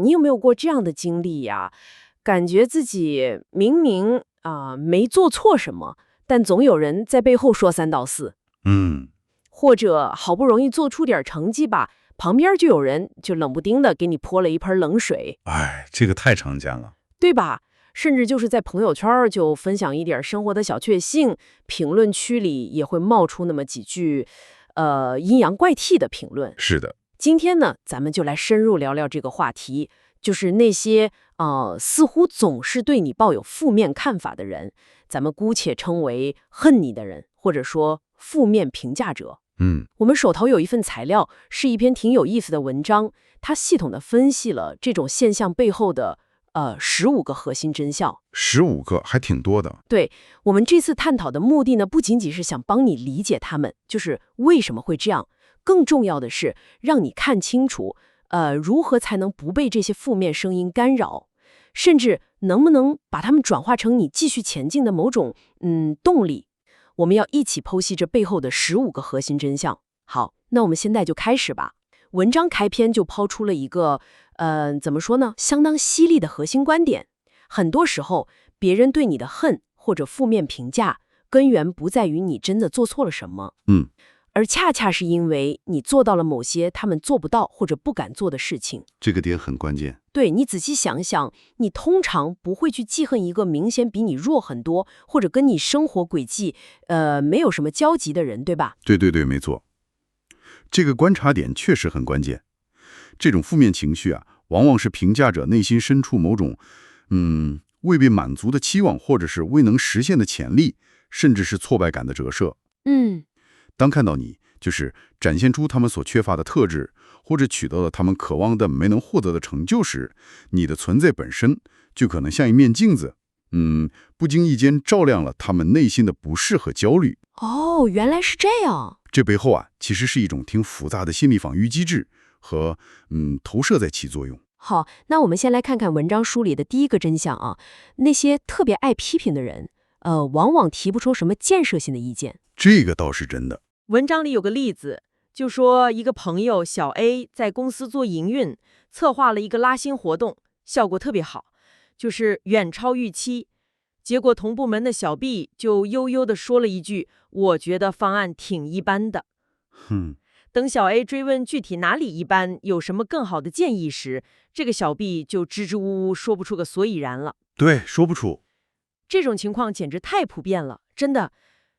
你有没有过这样的经历呀？感觉自己明明没做错什么，但总有人在背后说三道四。嗯，或者好不容易做出点成绩吧，旁边就有人就冷不丁的给你泼了一盆冷水，哎，这个太常见了。对吧？甚至就是在朋友圈儿就分享一点生活的小确幸，评论区里也会冒出那么几句，阴阳怪气的评论。是的，今天呢，咱们就来深入聊聊这个话题，就是那些似乎总是对你抱有负面看法的人，咱们姑且称为恨你的人，或者说负面评价者。我们手头有一份材料，是一篇挺有意思的文章，它系统地分析了这种现象背后的15个核心真相。15个还挺多的。对，我们这次探讨的目的呢，不仅仅是想帮你理解他们，就是为什么会这样，更重要的是让你看清楚，如何才能不被这些负面声音干扰，甚至能不能把它们转化成你继续前进的某种动力。我们要一起剖析这背后的15个核心真相。好，那我们现在就开始吧。文章开篇就抛出了一个，怎么说呢，相当犀利的核心观点。很多时候，别人对你的恨或者负面评价，根源不在于你真的做错了什么，而恰恰是因为你做到了某些他们做不到或者不敢做的事情。这个点很关键。对，你仔细想想，你通常不会去记恨一个明显比你弱很多，或者跟你生活轨迹没有什么交集的人，对吧？对对对，没错。这个观察点确实很关键。这种负面情绪啊，往往是评价者内心深处某种未被满足的期望，或者是未能实现的潜力，甚至是挫败感的折射。当看到你就是展现出他们所缺乏的特质，或者取得了他们渴望但没能获得的成就时，你的存在本身就可能像一面镜子，不经意间照亮了他们内心的不适和焦虑。哦，原来是这样。这背后啊，其实是一种挺复杂的心理防御机制和投射在起作用。好，那我们先来看看文章梳理的第一个真相啊，那些特别爱批评的人，往往提不出什么建设性的意见。这个倒是真的。文章里有个例子，就说一个朋友小 A 在公司做营运，策划了一个拉新活动，效果特别好，就是远超预期。结果同部门的小 B 就悠悠地说了一句：“我觉得方案挺一般的。”等小 A 追问具体哪里一般，有什么更好的建议时，这个小 B 就支支吾吾说不出个所以然了。对，说不出。这种情况简直太普遍了，真的。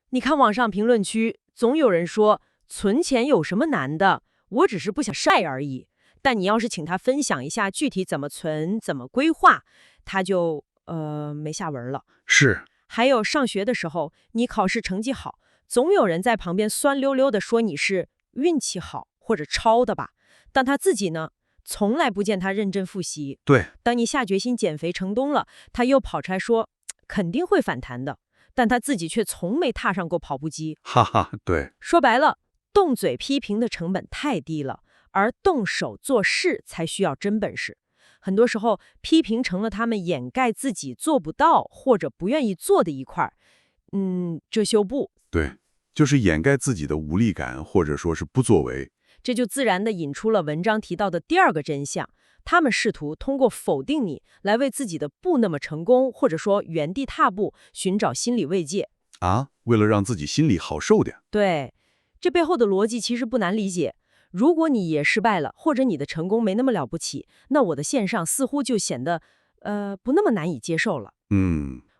你看网上评论区，总有人说存钱有什么难的，我只是不想晒而已。但你要是请他分享一下具体怎么存、怎么规划，他就没下文了。是。还有上学的时候，你考试成绩好，总有人在旁边酸溜溜的说你是运气好或者抄的吧，但他自己呢，从来不见他认真复习。对。当你下决心减肥成功了，他又跑出来说肯定会反弹的，但他自己却从没踏上过跑步机。哈哈，对。说白了，动嘴批评的成本太低了，而动手做事才需要真本事。很多时候，批评成了他们掩盖自己做不到或者不愿意做的一块遮羞布。对，就是掩盖自己的无力感，或者说是不作为。这就自然地引出了文章提到的第二个真相，他们试图通过否定你来为自己的不那么成功，或者说原地踏步，寻找心理慰藉啊，为了让自己心里好受点。对，这背后的逻辑其实不难理解。如果你也失败了，或者你的成功没那么了不起，那我的线上似乎就显得不那么难以接受了。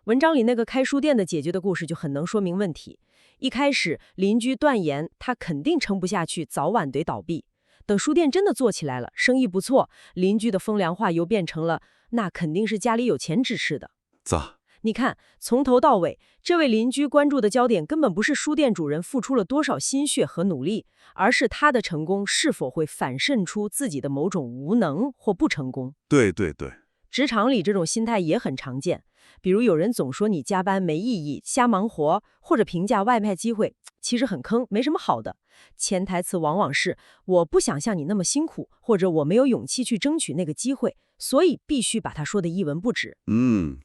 文章里那个开书店的姐姐的故事就很能说明问题。一开始邻居断言他肯定撑不下去，早晚得倒闭。等书店真的做起来了，生意不错，邻居的风凉话又变成了那肯定是家里有钱支持的。咋？你看，从头到尾，这位邻居关注的焦点根本不是书店主人付出了多少心血和努力，而是他的成功是否会反渗出自己的某种无能或不成功。对对对。职场里这种心态也很常见，比如有人总说你加班没意义，瞎忙活，或者评价外卖机会其实很坑，没什么好的。潜台词往往是我不想像你那么辛苦，或者我没有勇气去争取那个机会，所以必须把它说的一文不值。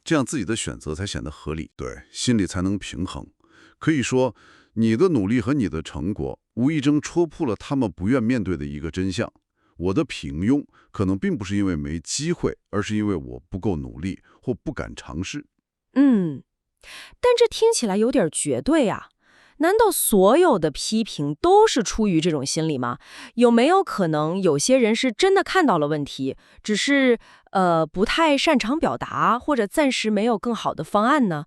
这样自己的选择才显得合理，对，心里才能平衡。可以说，你的努力和你的成果无意中戳破了他们不愿面对的一个真相。我的平庸可能并不是因为没机会，而是因为我不够努力或不敢尝试。嗯，但这听起来有点绝对啊。难道所有的批评都是出于这种心理吗？有没有可能有些人是真的看到了问题，只是不太擅长表达，或者暂时没有更好的方案呢？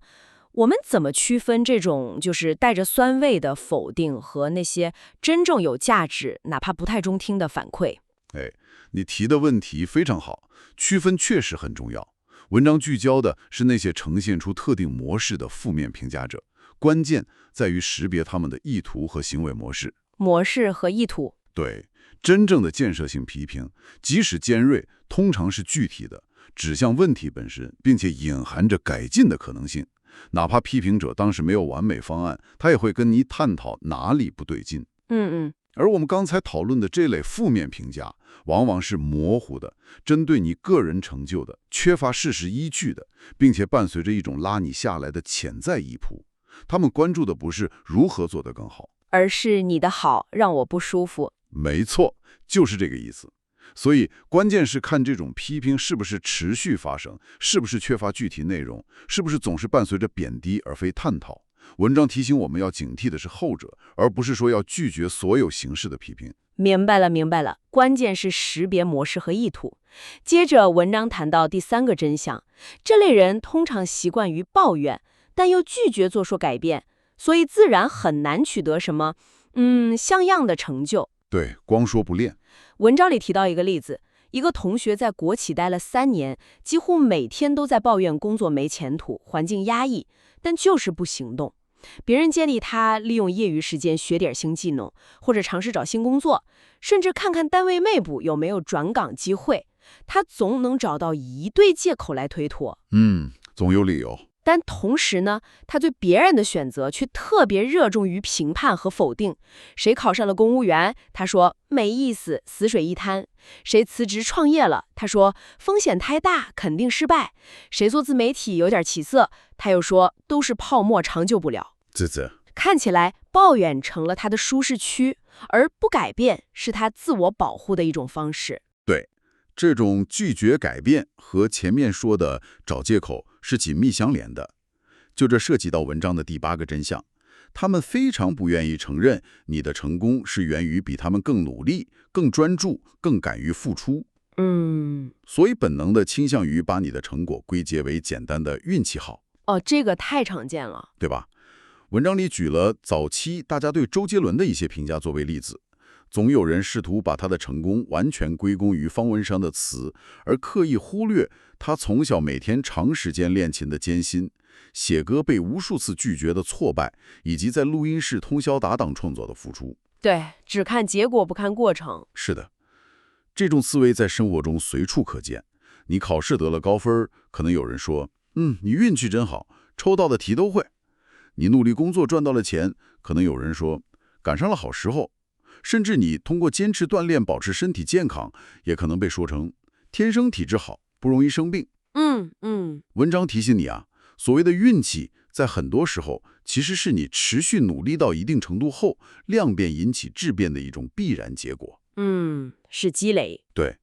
我们怎么区分这种就是带着酸味的否定和那些真正有价值，哪怕不太中听的反馈？哎，你提的问题非常好，区分确实很重要。文章聚焦的是那些呈现出特定模式的负面评价者，关键在于识别他们的意图和行为模式。模式和意图。对，真正的建设性批评，即使尖锐，通常是具体的，指向问题本身，并且隐含着改进的可能性。哪怕批评者当时没有完美方案，他也会跟你探讨哪里不对劲。而我们刚才讨论的这类负面评价，往往是模糊的，针对你个人成就的，缺乏事实依据的，并且伴随着一种拉你下来的潜在意图。他们关注的不是如何做得更好，而是你的好让我不舒服。没错，就是这个意思。所以关键是看这种批评是不是持续发生，是不是缺乏具体内容，是不是总是伴随着贬低而非探讨。文章提醒我们要警惕的是后者，而不是说要拒绝所有形式的批评。明白了，明白了。关键是识别模式和意图。接着，文章谈到第三个真相：这类人通常习惯于抱怨，但又拒绝做出改变，所以自然很难取得什么像样的成就。对，光说不练。文章里提到一个例子，一个同学在国企待了3年，几乎每天都在抱怨工作没前途，环境压抑，但就是不行动。别人建议他利用业余时间学点新技能，或者尝试找新工作，甚至看看单位内部有没有转岗机会，他总能找到一堆借口来推脱。总有理由。但同时呢，他对别人的选择却特别热衷于评判和否定。谁考上了公务员，他说没意思，死水一滩；谁辞职创业了，他说风险太大，肯定失败；谁做自媒体有点起色，他又说都是泡沫，长久不了。看起来抱怨成了他的舒适区，而不改变是他自我保护的一种方式。对，这种拒绝改变和前面说的找借口是紧密相连的。就这涉及到文章的第8个真相，他们非常不愿意承认你的成功是源于比他们更努力、更专注、更敢于付出。所以本能的倾向于把你的成果归结为简单的运气好。这个太常见了，对吧？文章里举了早期大家对周杰伦的一些评价作为例子，总有人试图把他的成功完全归功于方文山的词，而刻意忽略他从小每天长时间练琴的艰辛，写歌被无数次拒绝的挫败，以及在录音室通宵达旦创作的付出。对，只看结果不看过程。是的，这种思维在生活中随处可见。你考试得了高分，可能有人说，你运气真好，抽到的题都会。你努力工作赚到了钱，可能有人说赶上了好时候。甚至你通过坚持锻炼保持身体健康，也可能被说成天生体质好，不容易生病。文章提醒你啊，所谓的运气，在很多时候其实是你持续努力到一定程度后，量变引起质变的一种必然结果。是积累。对，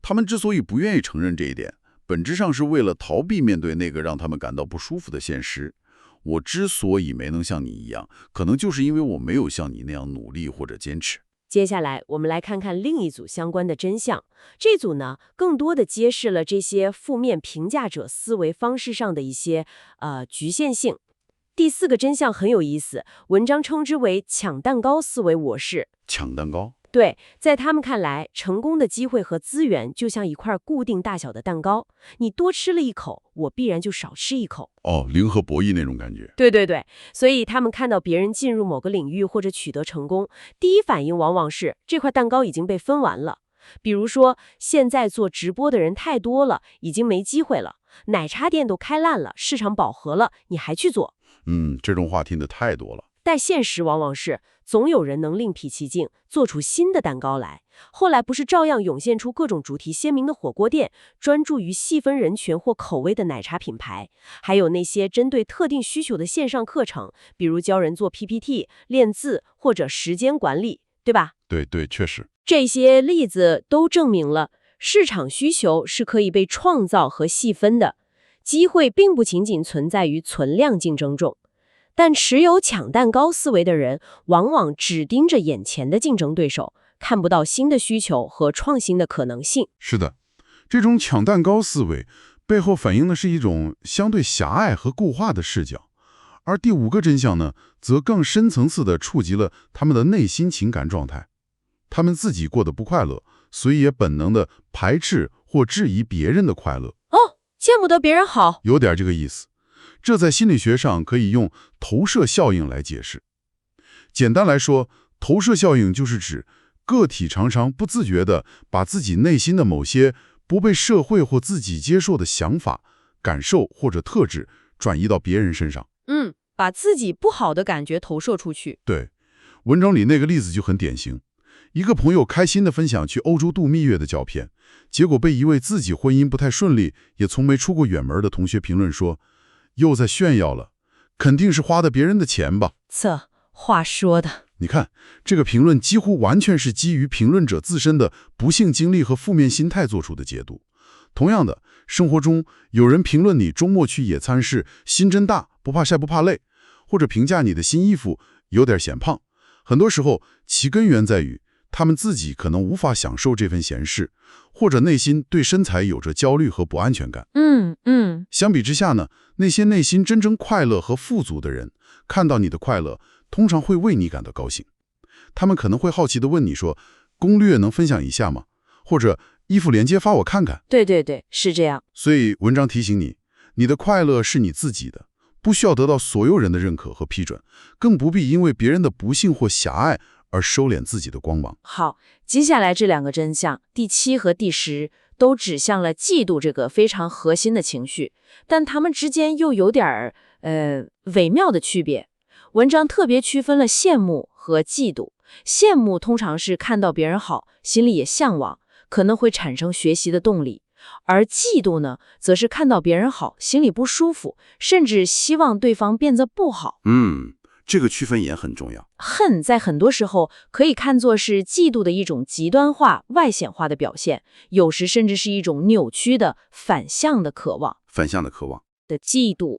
他们之所以不愿意承认这一点，本质上是为了逃避面对那个让他们感到不舒服的现实。我之所以没能像你一样，可能就是因为我没有像你那样努力或者坚持。接下来我们来看看另一组相关的真相。这组呢，更多的揭示了这些负面评价者思维方式上的一些局限性。第4个真相很有意思，文章称之为抢蛋糕思维模式。抢蛋糕？对，在他们看来，成功的机会和资源就像一块固定大小的蛋糕，你多吃了一口，我必然就少吃一口。零和博弈那种感觉。对，所以他们看到别人进入某个领域或者取得成功，第一反应往往是这块蛋糕已经被分完了。比如说，现在做直播的人太多了，已经没机会了；奶茶店都开烂了，市场饱和了，你还去做？这种话听得太多了。但现实往往是，总有人能另辟蹊径，做出新的蛋糕来。后来不是照样涌现出各种主题鲜明的火锅店，专注于细分人群或口味的奶茶品牌，还有那些针对特定需求的线上课程，比如教人做 PPT、练字或者时间管理，对吧？对，确实。这些例子都证明了市场需求是可以被创造和细分的，机会并不仅仅存在于存量竞争中。但持有抢蛋糕思维的人，往往只盯着眼前的竞争对手，看不到新的需求和创新的可能性。是的，这种抢蛋糕思维背后反映的是一种相对狭隘和固化的视角，而第五个真相呢，则更深层次地触及了他们的内心情感状态。他们自己过得不快乐，所以也本能地排斥或质疑别人的快乐。哦，见不得别人好，有点这个意思。这在心理学上可以用投射效应来解释。简单来说，投射效应就是指个体常常不自觉地把自己内心的某些不被社会或自己接受的想法、感受或者特质转移到别人身上。把自己不好的感觉投射出去。对，文章里那个例子就很典型。一个朋友开心地分享去欧洲度蜜月的照片，结果被一位自己婚姻不太顺利，也从没出过远门的同学评论说，又在炫耀了，肯定是花的别人的钱吧。话说的。你看，这个评论几乎完全是基于评论者自身的不幸经历和负面心态做出的解读。同样的，生活中有人评论你周末去野餐时心真大，不怕晒不怕累，或者评价你的新衣服有点显胖，很多时候其根源在于他们自己可能无法享受这份闲适，或者内心对身材有着焦虑和不安全感。相比之下呢，那些内心真正快乐和富足的人，看到你的快乐，通常会为你感到高兴。他们可能会好奇地问你说，攻略能分享一下吗？或者衣服链接发我看看。对，是这样。所以文章提醒你，你的快乐是你自己的，不需要得到所有人的认可和批准，更不必因为别人的不幸或狭隘而收敛自己的光芒。好，接下来这两个真相，第7和第10，都指向了嫉妒这个非常核心的情绪，但它们之间又有点微妙的区别。文章特别区分了羡慕和嫉妒。羡慕通常是看到别人好，心里也向往，可能会产生学习的动力；而嫉妒呢，则是看到别人好，心里不舒服，甚至希望对方变得不好。这个区分也很重要。恨在很多时候可以看作是嫉妒的一种极端化、外显化的表现，有时甚至是一种扭曲的反向的渴望。的嫉妒，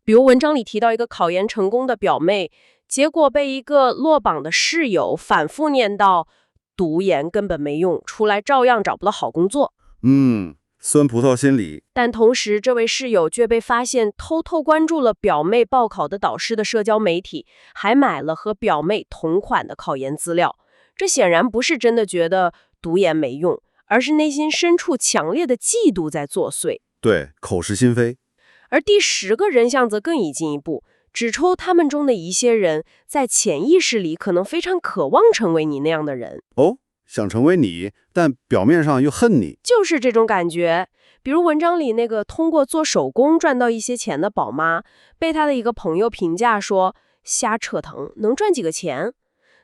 比如文章里提到一个考研成功的表妹，结果被一个落榜的室友反复念叨，读研根本没用，出来照样找不到好工作。酸葡萄心理。但同时，这位室友却被发现偷偷关注了表妹报考的导师的社交媒体，还买了和表妹同款的考研资料。这显然不是真的觉得读研没用，而是内心深处强烈的嫉妒在作祟。对，口是心非。而第10个人像则更已进一步，指出他们中的一些人在潜意识里可能非常渴望成为你那样的人。想成为你，但表面上又恨你，就是这种感觉。比如文章里那个通过做手工赚到一些钱的宝妈，被她的一个朋友评价说瞎扯腾，能赚几个钱。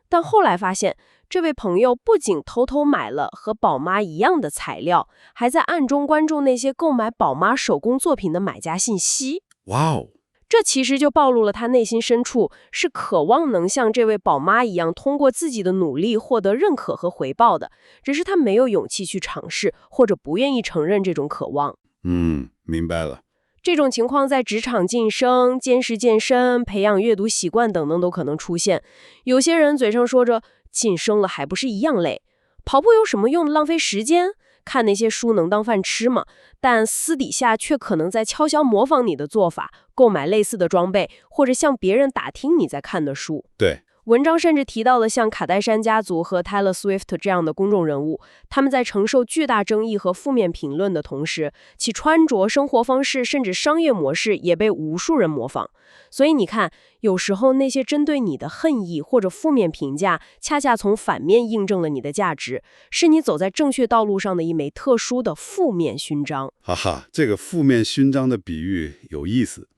但后来发现，这位朋友不仅偷偷买了和宝妈一样的材料，还在暗中关注那些购买宝妈手工作品的买家信息。哇哦！这其实就暴露了他内心深处是渴望能像这位宝妈一样，通过自己的努力获得认可和回报的，只是他没有勇气去尝试，或者不愿意承认这种渴望。明白了。这种情况在职场晋升、坚持健身、培养阅读习惯等等都可能出现。有些人嘴上说着晋升了还不是一样累，跑步有什么用，浪费时间，看那些书能当饭吃吗？但私底下却可能在悄悄模仿你的做法，购买类似的装备，或者向别人打听你在看的书。对。文章甚至提到了像卡戴珊家族和 Taylor Swift 这样的公众人物，他们在承受巨大争议和负面评论的同时，其穿着、生活方式甚至商业模式也被无数人模仿。所以你看，有时候那些针对你的恨意或者负面评价，恰恰从反面印证了你的价值，是你走在正确道路上的一枚特殊的负面勋章。哈哈，这个负面勋章的比喻有意思。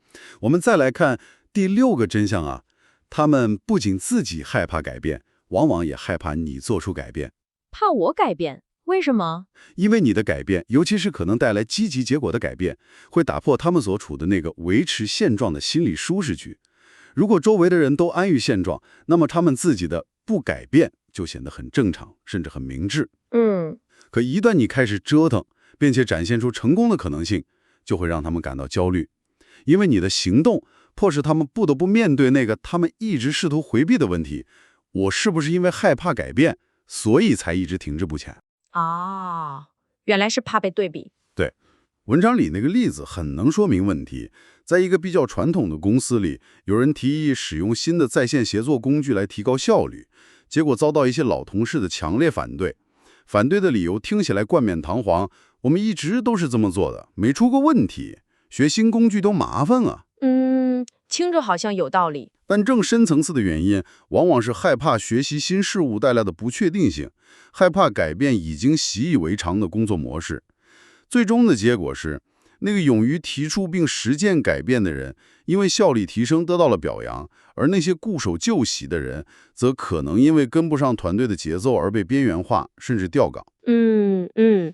我们再来看第6个真相啊。他们不仅自己害怕改变，往往也害怕你做出改变。怕我改变？为什么？因为你的改变，尤其是可能带来积极结果的改变，会打破他们所处的那个维持现状的心理舒适区。如果周围的人都安于现状，那么他们自己的不改变就显得很正常，甚至很明智。嗯，可一旦你开始折腾，并且展现出成功的可能性，就会让他们感到焦虑，因为你的行动迫使他们不得不面对那个他们一直试图回避的问题：我是不是因为害怕改变，所以才一直停滞不前？啊，原来是怕被对比。对，文章里那个例子很能说明问题。在一个比较传统的公司里，有人提议使用新的在线协作工具来提高效率，结果遭到一些老同事的强烈反对。反对的理由听起来冠冕堂皇，我们一直都是这么做的，没出过问题。学新工具都麻烦啊。听着好像有道理。但更深层次的原因，往往是害怕学习新事物带来的不确定性，害怕改变已经习以为常的工作模式。最终的结果是，那个勇于提出并实践改变的人，因为效率提升得到了表扬，而那些固守旧习的人，则可能因为跟不上团队的节奏而被边缘化，甚至调岗。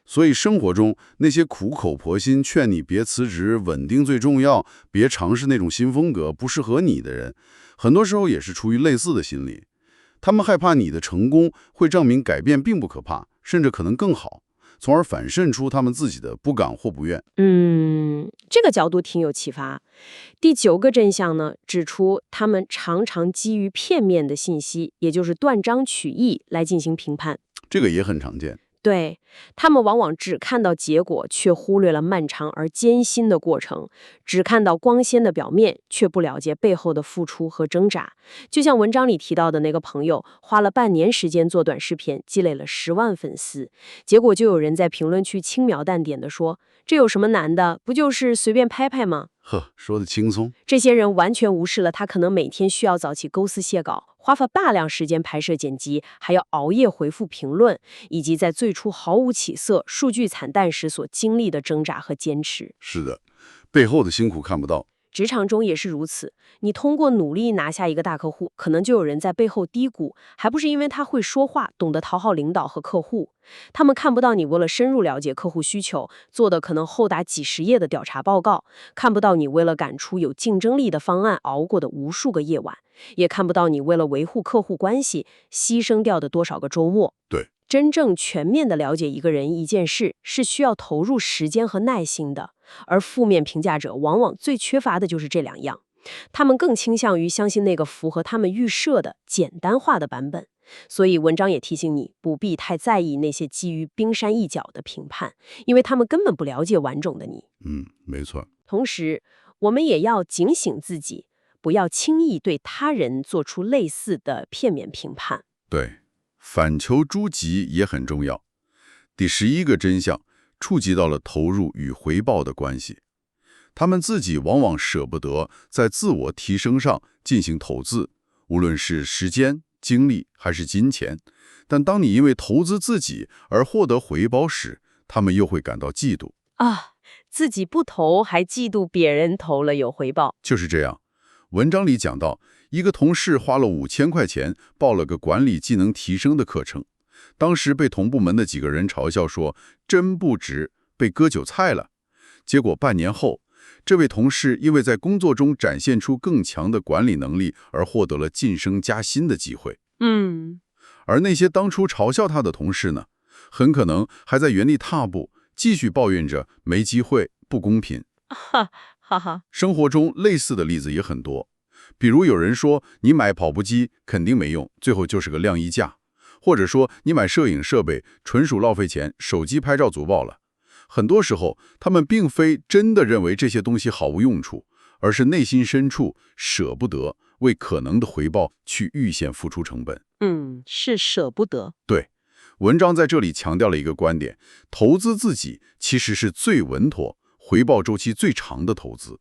所以生活中那些苦口婆心劝你别辞职，稳定最重要，别尝试那种新风格，不适合你的人，很多时候也是出于类似的心理。他们害怕你的成功会证明改变并不可怕，甚至可能更好，从而反渗出他们自己的不敢或不愿。这个角度挺有启发。第9个真相呢，指出他们常常基于片面的信息，也就是断章取义来进行评判。这个也很常见。对，他们往往只看到结果，却忽略了漫长而艰辛的过程；只看到光鲜的表面，却不了解背后的付出和挣扎。就像文章里提到的那个朋友，花了半年时间做短视频，积累了10万粉丝，结果就有人在评论区轻描淡点地说：“这有什么难的？不就是随便拍拍吗？”说得轻松。这些人完全无视了他可能每天需要早起构思写稿，花费大量时间拍摄剪辑，还要熬夜回复评论，以及在最初毫无起色、数据惨淡时所经历的挣扎和坚持。是的，背后的辛苦看不到。职场中也是如此，你通过努力拿下一个大客户，可能就有人在背后低谷，还不是因为他会说话，懂得讨好领导和客户。他们看不到你为了深入了解客户需求，做的可能厚达几十页的调查报告，看不到你为了赶出有竞争力的方案熬过的无数个夜晚，也看不到你为了维护客户关系牺牲掉的多少个周末。对。真正全面的了解一个人一件事，是需要投入时间和耐心的，而负面评价者往往最缺乏的就是这2样。他们更倾向于相信那个符合他们预设的简单化的版本。所以文章也提醒你，不必太在意那些基于冰山一角的评判，因为他们根本不了解完整的你。没错。同时，我们也要警醒自己，不要轻易对他人做出类似的片面评判。对。反求诸己也很重要。第11个真相触及到了投入与回报的关系。他们自己往往舍不得在自我提升上进行投资，无论是时间、精力还是金钱。但当你因为投资自己而获得回报时，他们又会感到嫉妒。自己不投还嫉妒别人投了有回报。就是这样。文章里讲到，一个同事花了5000块钱报了个管理技能提升的课程，当时被同部门的几个人嘲笑说真不值，被割韭菜了。结果半年后，这位同事因为在工作中展现出更强的管理能力而获得了晋升加薪的机会。而那些当初嘲笑他的同事呢，很可能还在原地踏步，继续抱怨着没机会、不公平。生活中类似的例子也很多，比如有人说你买跑步机肯定没用，最后就是个晾衣架；或者说你买摄影设备纯属浪费钱，手机拍照足够了。很多时候，他们并非真的认为这些东西毫无用处，而是内心深处舍不得为可能的回报去预先付出成本。是舍不得。对，文章在这里强调了一个观点：投资自己其实是最稳妥、回报周期最长的投资。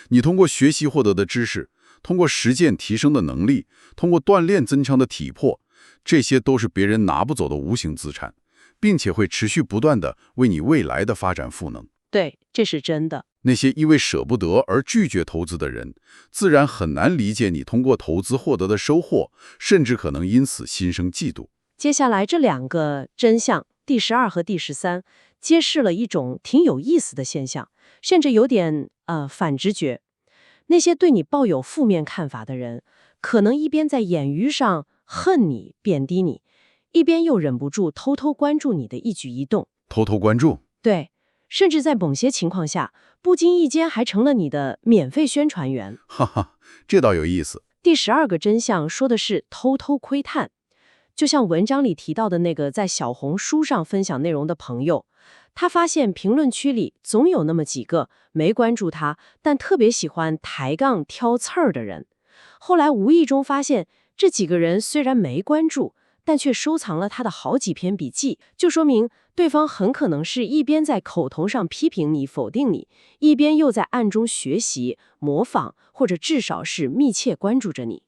你通过学习获得的知识，通过实践提升的能力，通过锻炼增强的体魄，这些都是别人拿不走的无形资产，并且会持续不断地为你未来的发展赋能。对，这是真的。那些因为舍不得而拒绝投资的人，自然很难理解你通过投资获得的收获，甚至可能因此心生嫉妒。接下来这2个真相，第12和第13，揭示了一种挺有意思的现象，甚至有点反直觉。那些对你抱有负面看法的人，可能一边在言语上恨你、贬低你，一边又忍不住偷偷关注你的一举一动。偷偷关注。对，甚至在某些情况下，不经意间还成了你的免费宣传员。哈哈，这倒有意思。第12个真相说的是偷偷窥探，就像文章里提到的那个在小红书上分享内容的朋友，他发现评论区里总有那么几个没关注他，但特别喜欢抬杠挑刺儿的人。后来无意中发现，这几个人虽然没关注，但却收藏了他的好几篇笔记，就说明对方很可能是一边在口头上批评你、否定你，一边又在暗中学习、模仿，或者至少是密切关注着你。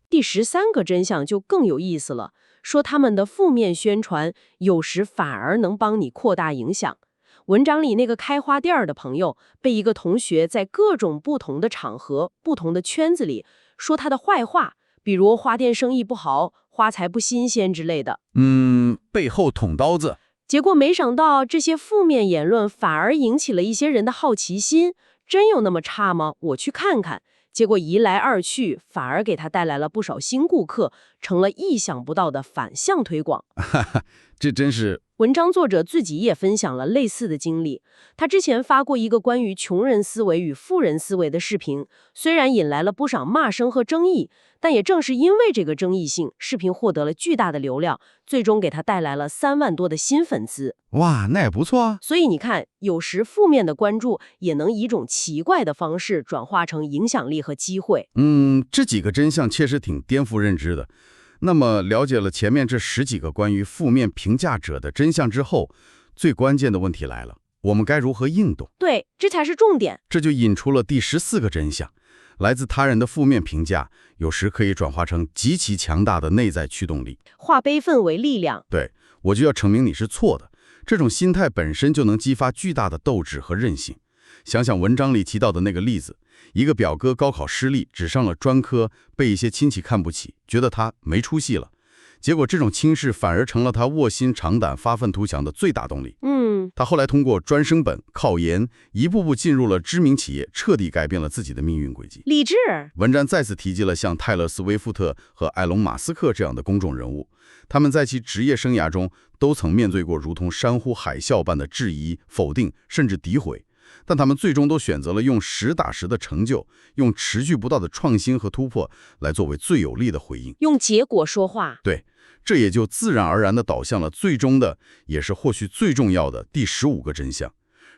第13个真相就更有意思了，说他们的负面宣传有时反而能帮你扩大影响。文章里那个开花店的朋友，被一个同学在各种不同的场合、不同的圈子里说他的坏话，比如花店生意不好、花材不新鲜之类的。背后捅刀子。结果没想到，这些负面言论反而引起了一些人的好奇心，真有那么差吗？我去看看。结果一来二去，反而给他带来了不少新顾客，成了意想不到的反向推广。这真是。文章作者自己也分享了类似的经历。他之前发过一个关于穷人思维与富人思维的视频，虽然引来了不少骂声和争议，但也正是因为这个争议性，视频获得了巨大的流量，最终给他带来了3万多的新粉丝。哇，那也不错啊。所以你看，有时负面的关注也能以一种奇怪的方式转化成影响力和机会。这几个真相确实挺颠覆认知的。那么了解了前面这10几个关于负面评价者的真相之后，最关键的问题来了，我们该如何应对？对，这才是重点。这就引出了第14个真相，来自他人的负面评价，有时可以转化成极其强大的内在驱动力，化悲愤为力量。对，我就要证明你是错的，这种心态本身就能激发巨大的斗志和韧性。想想文章里提到的那个例子，一个表哥高考失利，只上了专科，被一些亲戚看不起，觉得他没出息了。结果这种轻视反而成了他卧薪尝胆、发愤图强的最大动力。他后来通过专升本、考研，一步步进入了知名企业，彻底改变了自己的命运轨迹。励志。文章再次提及了像泰勒·斯威夫特和埃隆·马斯克这样的公众人物，他们在其职业生涯中都曾面对过如同山呼海啸般的质疑、否定，甚至诋毁。但他们最终都选择了用实打实的成就，用持续不断的创新和突破来作为最有力的回应，用结果说话。对，这也就自然而然地导向了最终的，也是或许最重要的第15个真相：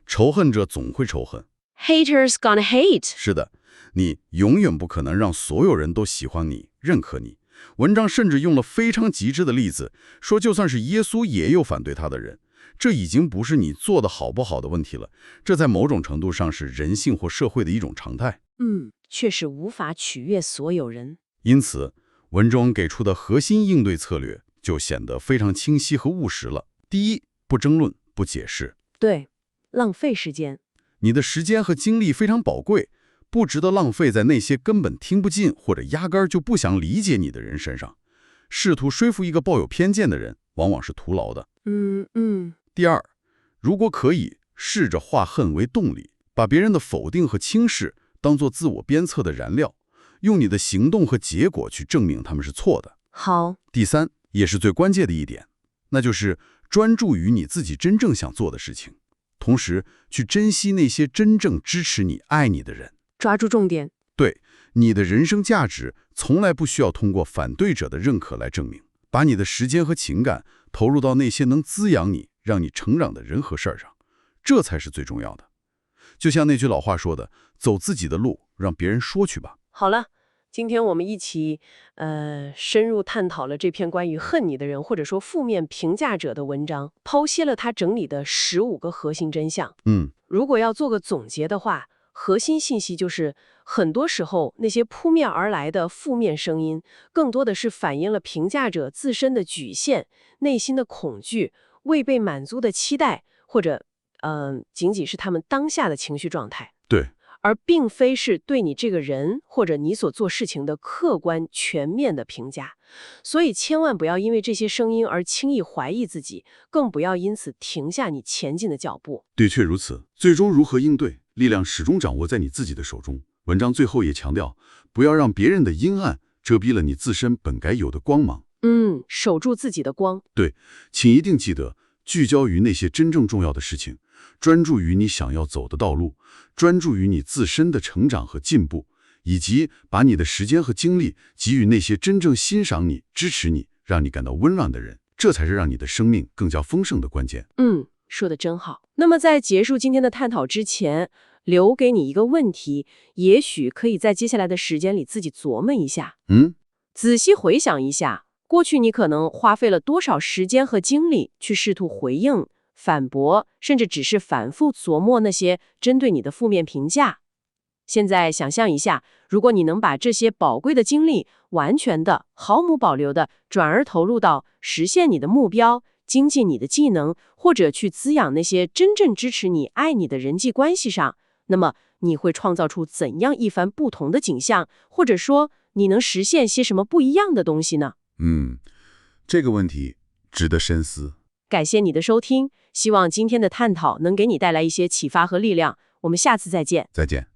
仇恨者总会仇恨。Haters gonna hate。是的，你永远不可能让所有人都喜欢你、认可你。文章甚至用了非常极致的例子，说就算是耶稣也有反对他的人。这已经不是你做的好不好的问题了，这在某种程度上是人性或社会的一种常态。确实无法取悦所有人。因此，文中给出的核心应对策略就显得非常清晰和务实了。第一，不争论，不解释。对，浪费时间。你的时间和精力非常宝贵，不值得浪费在那些根本听不进或者压根儿就不想理解你的人身上。试图说服一个抱有偏见的人，往往是徒劳的。第二，如果可以，试着化恨为动力，把别人的否定和轻视当作自我鞭策的燃料，用你的行动和结果去证明他们是错的。好。第三，也是最关键的一点，那就是专注于你自己真正想做的事情，同时去珍惜那些真正支持你、爱你的人。抓住重点。对，你的人生价值从来不需要通过反对者的认可来证明。把你的时间和情感投入到那些能滋养你、让你成长的人和事儿上，这才是最重要的。就像那句老话说的，走自己的路，让别人说去吧。好了，今天我们一起深入探讨了这篇关于恨你的人或者说负面评价者的文章，剖析了他整理的15个核心真相。如果要做个总结的话，核心信息就是，很多时候那些扑面而来的负面声音，更多的是反映了评价者自身的局限、内心的恐惧、未被满足的期待，或者仅仅是他们当下的情绪状态。对，而并非是对你这个人或者你所做事情的客观全面的评价。所以千万不要因为这些声音而轻易怀疑自己，更不要因此停下你前进的脚步。的确如此，最终如何应对，力量始终掌握在你自己的手中。文章最后也强调，不要让别人的阴暗遮蔽了你自身本该有的光芒。守住自己的光。对，请一定记得聚焦于那些真正重要的事情，专注于你想要走的道路，专注于你自身的成长和进步，以及把你的时间和精力给予那些真正欣赏你、支持你、让你感到温暖的人，这才是让你的生命更加丰盛的关键。说得真好。那么在结束今天的探讨之前，留给你一个问题，也许可以在接下来的时间里自己琢磨一下。仔细回想一下，过去你可能花费了多少时间和精力去试图回应、反驳，甚至只是反复琢磨那些针对你的负面评价。现在想象一下，如果你能把这些宝贵的精力完全的、毫无保留的转而投入到实现你的目标、精进你的技能，或者去滋养那些真正支持你、爱你的人际关系上，那么你会创造出怎样一番不同的景象？或者说，你能实现些什么不一样的东西呢？这个问题值得深思。感谢你的收听，希望今天的探讨能给你带来一些启发和力量。我们下次再见。再见。